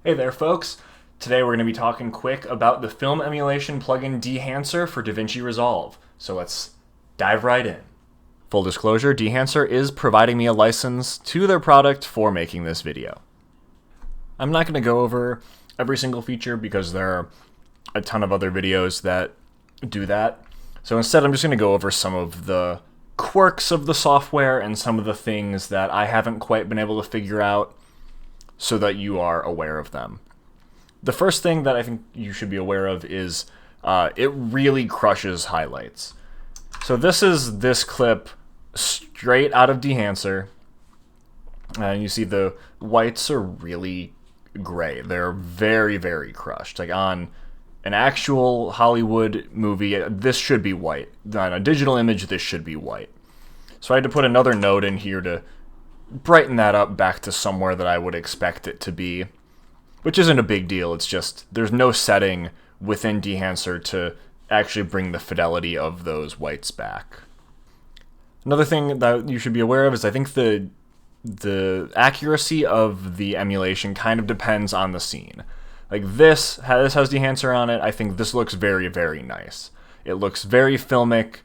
Hey there, folks. Today we're going to be talking quick about the film emulation plugin Dehancer for DaVinci Resolve. So let's dive right in. Full disclosure, Dehancer is providing me a license to their product for making this video. I'm not going to go over every single feature because there are a ton of other videos that do that. So instead I'm just going to go over some of the quirks of the software and some of the things that I haven't quite been able to figure out so that you are aware of them. The first thing that I think you should be aware of is it really crushes highlights. So this is this clip straight out of Dehancer. And you see the whites are really gray. They're very, very crushed. Like on an actual Hollywood movie, this should be white. On a digital image, this should be white. So I had to put another node in here to brighten that up back to somewhere that I would expect it to be, which isn't a big deal. It's just there's no setting within Dehancer to actually bring the fidelity of those whites back. Another thing that you should be aware of is I think the accuracy of the emulation kind of depends on the scene. Like this has Dehancer on it. I think this looks very, very nice. It looks very filmic.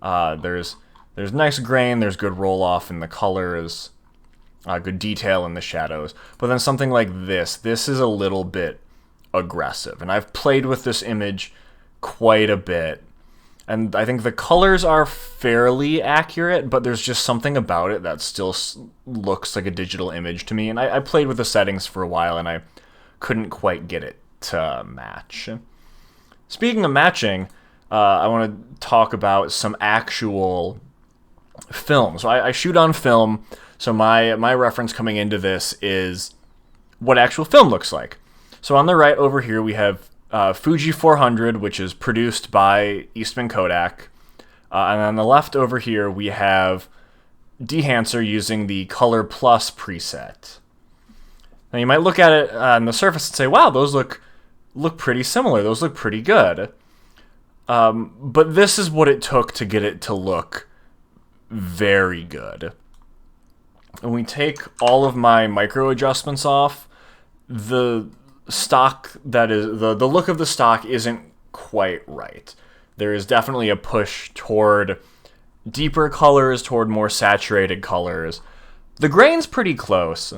There's nice grain, there's good roll off in the colors. Good detail in the shadows. But then something like this is a little bit aggressive. And I've played with this image quite a bit. And I think the colors are fairly accurate, but there's just something about it that still looks like a digital image to me. And I played with the settings for a while, and I couldn't quite get it to match. Speaking of matching, I want to talk about some actual film. So I shoot on film. So my reference coming into this is what actual film looks like. So on the right over here we have Fuji 400, which is produced by Eastman Kodak. And on the left over here we have Dehancer using the Color Plus preset. Now you might look at it on the surface and say, wow, those look pretty similar. Those look pretty good. But this is what it took to get it to look very good. And we take all of my micro adjustments off, the stock that is the look of the stock isn't quite right. There is definitely a push toward deeper colors, toward more saturated colors. The grain's pretty close.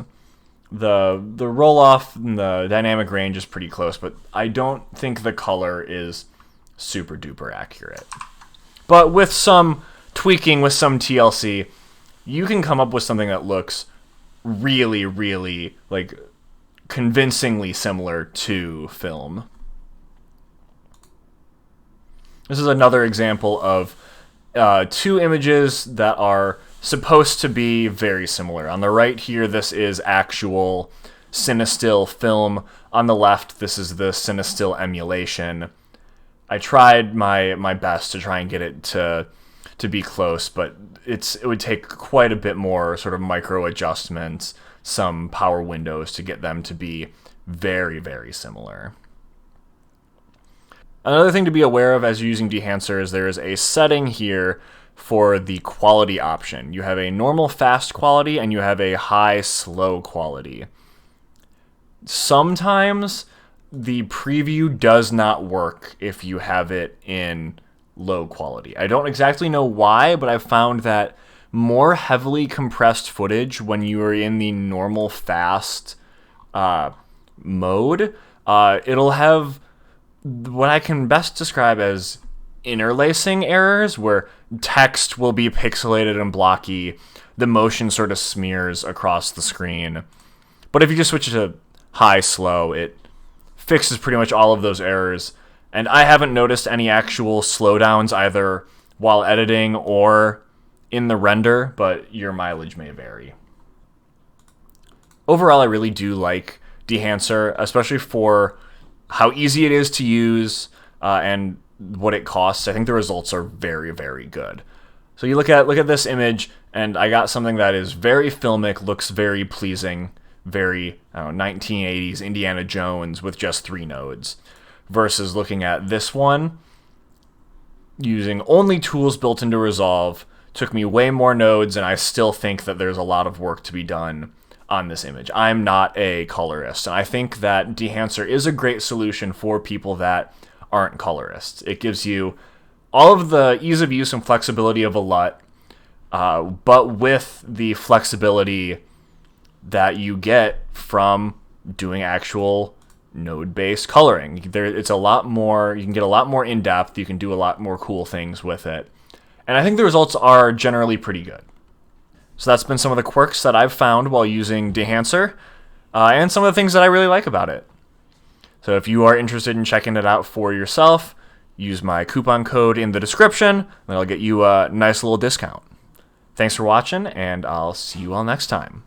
The roll off and the dynamic range is pretty close, but I don't think the color is super duper accurate. But with some tweaking, with some TLC, you can come up with something that looks really, really, like, convincingly similar to film. This is another example of two images that are supposed to be very similar. On the right here, this is actual Cinestill film. On the left, this is the Cinestill emulation. I tried my best to try and get it to be close, but it would take quite a bit more sort of micro adjustments, some power windows to get them to be very, very similar. Another thing to be aware of as you're using Dehancer is there is a setting here for the quality option. You have a normal fast quality and you have a high slow quality. Sometimes the preview does not work if you have it in low quality. I don't exactly know why, but I've found that more heavily compressed footage when you are in the normal fast mode, it'll have what I can best describe as interlacing errors, where text will be pixelated and blocky, the motion sort of smears across the screen. But if you just switch it to high slow, it fixes pretty much all of those errors. And I haven't noticed any actual slowdowns either while editing or in the render, but your mileage may vary. Overall, I really do like Dehancer, especially for how easy it is to use and what it costs. I think the results are very, very good. So you look at this image, and I got something that is very filmic, looks very pleasing, very 1980s Indiana Jones with just 3 nodes. Versus looking at this one, using only tools built into Resolve, took me way more nodes, and I still think that there's a lot of work to be done on this image. I'm not a colorist, and I think that Dehancer is a great solution for people that aren't colorists. It gives you all of the ease of use and flexibility of a LUT, but with the flexibility that you get from doing actual node-based coloring. It's a lot more, you can get a lot more in-depth, you can do a lot more cool things with it. And I think the results are generally pretty good. So that's been some of the quirks that I've found while using Dehancer, and some of the things that I really like about it. So if you are interested in checking it out for yourself, use my coupon code in the description, and I'll get you a nice little discount. Thanks for watching, and I'll see you all next time.